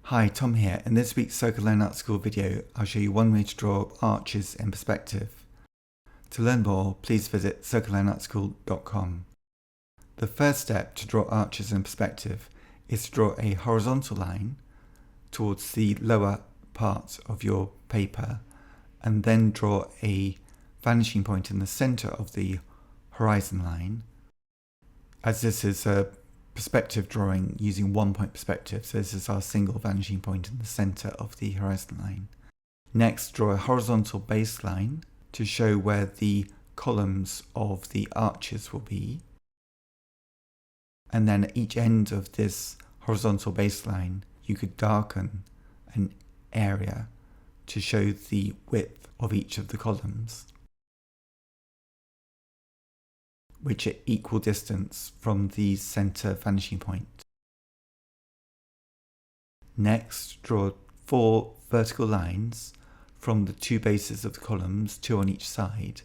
Hi, Tom here. In this week's Circle Line Art School video, I'll show you one way to draw arches in perspective. To learn more, please visit circlelineartschool.com. The first step to draw arches in perspective is to draw a horizontal line towards the lower part of your paper and then draw a vanishing point in the center of the horizon line. As this is a perspective drawing using 1 point perspective, so this is our single vanishing point in the center of the horizon line. Next, draw a horizontal baseline to show where the columns of the arches will be. And then at each end of this horizontal baseline, you could darken an area to show the width of each of the columns, which are equal distance from the center vanishing point. Next, draw 4 vertical lines from the 2 bases of the columns, 2 on each side.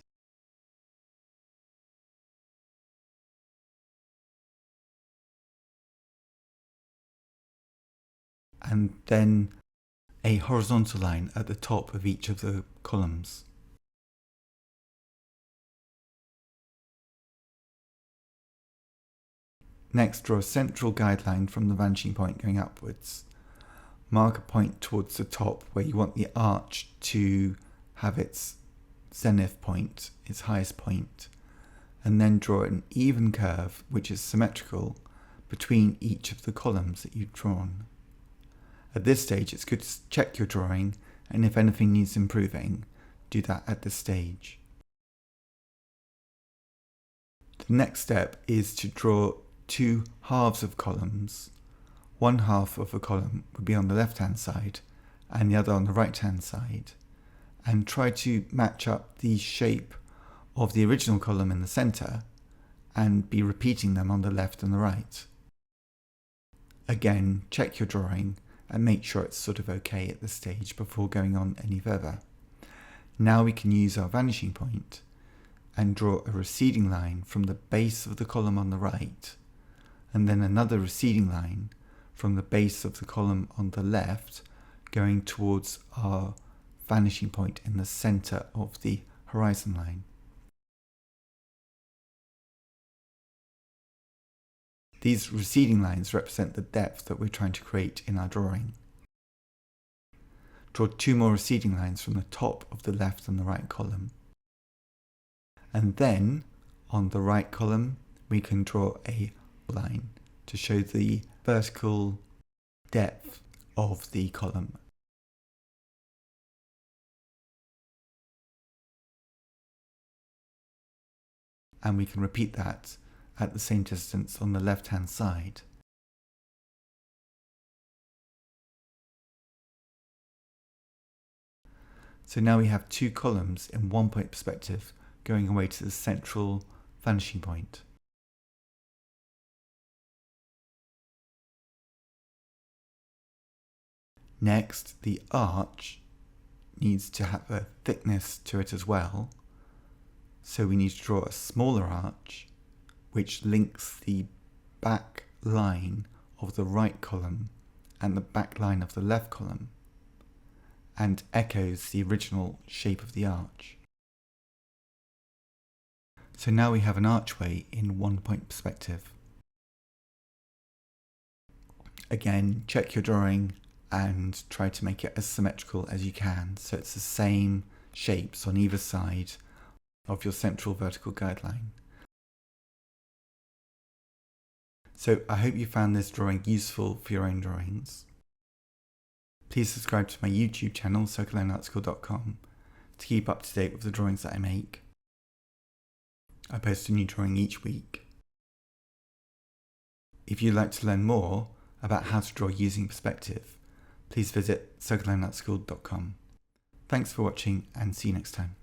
And then a horizontal line at the top of each of the columns. Next, draw a central guideline from the vanishing point going upwards. Mark a point towards the top where you want the arch to have its zenith point, its highest point, and then draw an even curve which is symmetrical between each of the columns that you've drawn. At this stage, it's good to check your drawing, and if anything needs improving, do that at this stage. The next step is to draw 2 halves of columns. One half of a column would be on the left-hand side and the other on the right-hand side, and try to match up the shape of the original column in the center and be repeating them on the left and the right. Again, check your drawing and make sure it's sort of okay at this stage before going on any further. Now we can use our vanishing point and draw a receding line from the base of the column on the right, and then another receding line from the base of the column on the left going towards our vanishing point in the center of the horizon line. These receding lines represent the depth that we're trying to create in our drawing. Draw 2 more receding lines from the top of the left and the right column. And then, on the right column, we can draw a line to show the vertical depth of the column. And we can repeat that at the same distance on the left-hand side. So now we have 2 columns in 1 point perspective going away to the central vanishing point. Next, the arch needs to have a thickness to it as well. So we need to draw a smaller arch which links the back line of the right column and the back line of the left column and echoes the original shape of the arch. So now we have an archway in 1 point perspective. Again, check your drawing and try to make it as symmetrical as you can so it's the same shapes on either side of your central vertical guideline. So I hope you found this drawing useful for your own drawings. Please subscribe to my YouTube channel, circlelineartschool.com, to keep up to date with the drawings that I make. I post a new drawing each week. If you'd like to learn more about how to draw using perspective, please visit circlelineartschool.com. Thanks for watching and see you next time.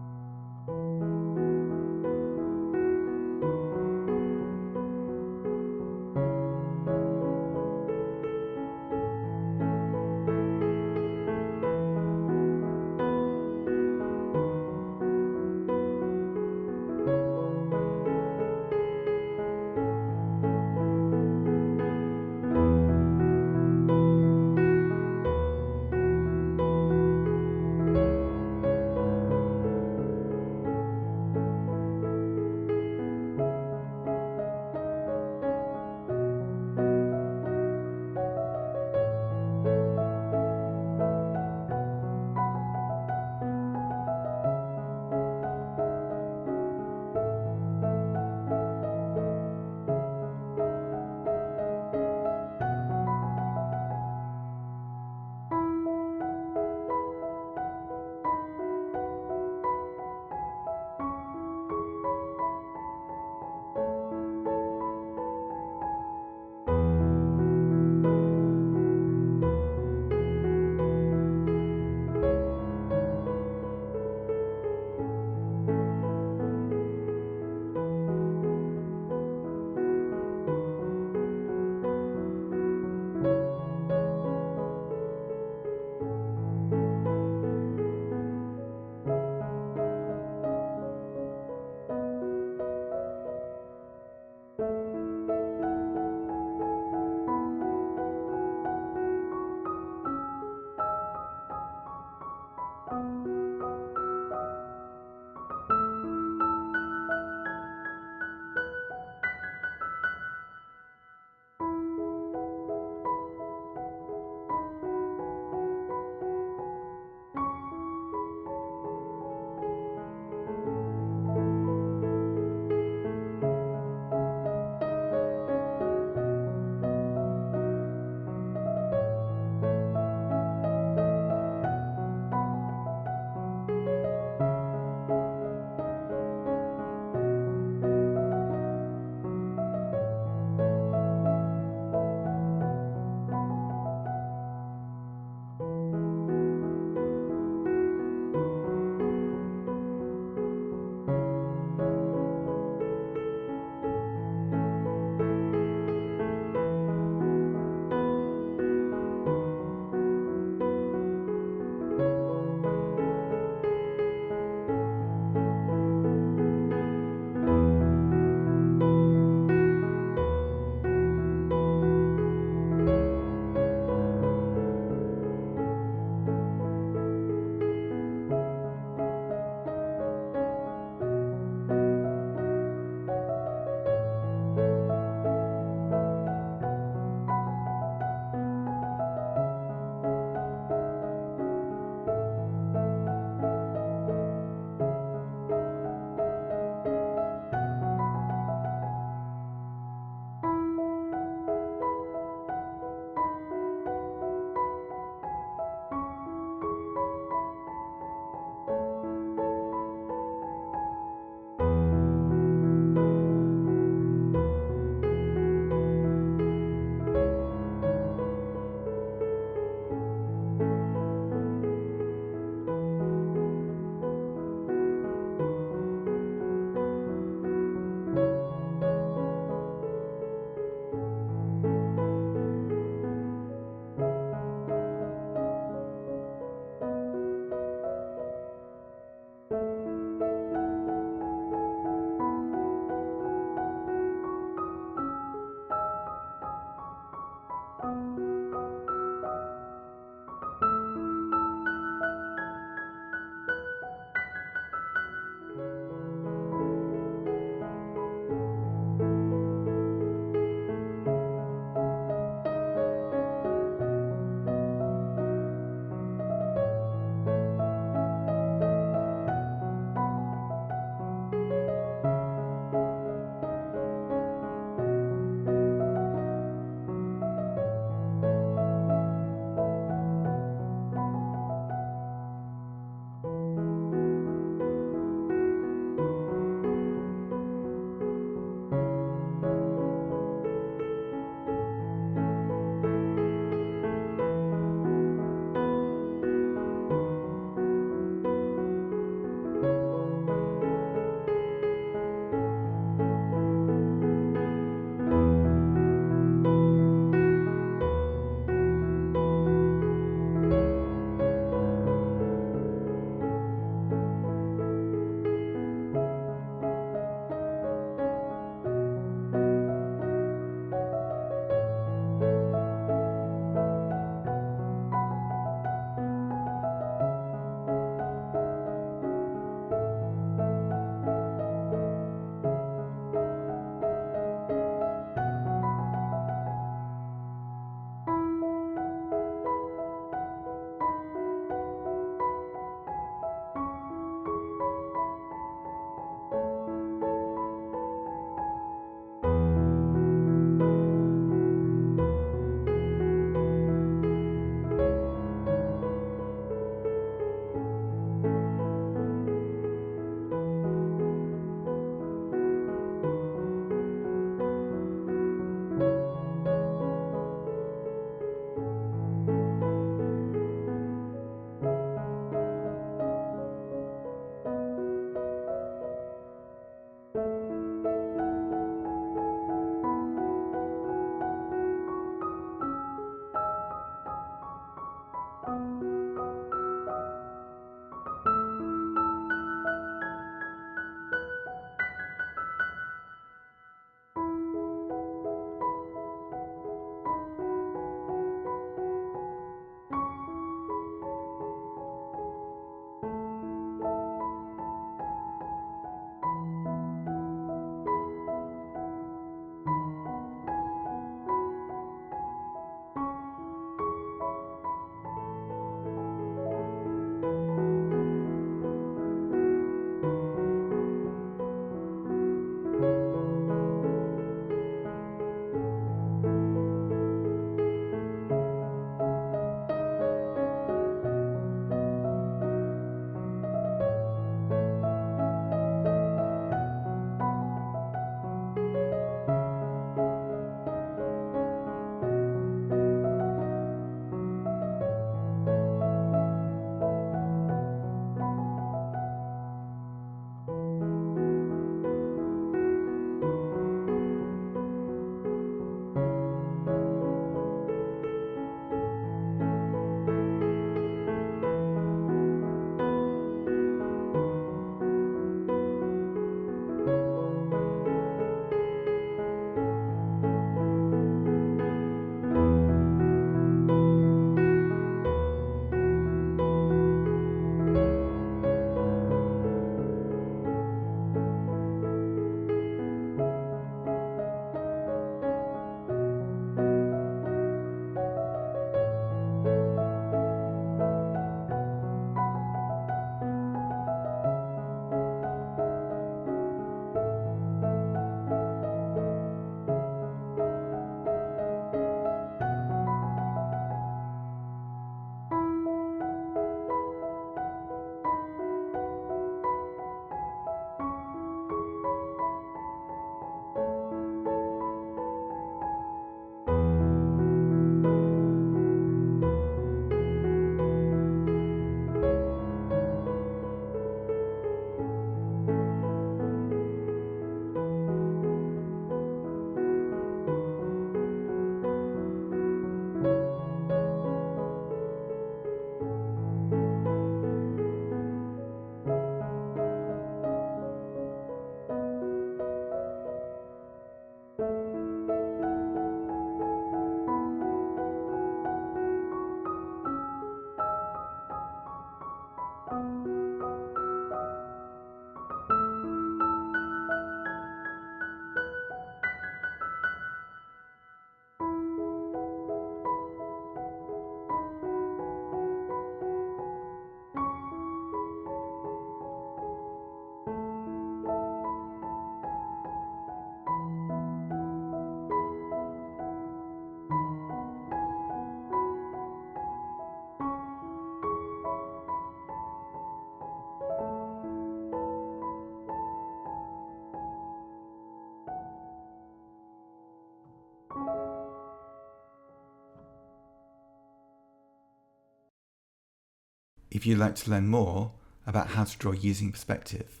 If you'd like to learn more about how to draw using perspective,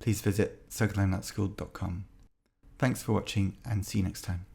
please visit circlelineartschool.com. Thanks for watching and see you next time.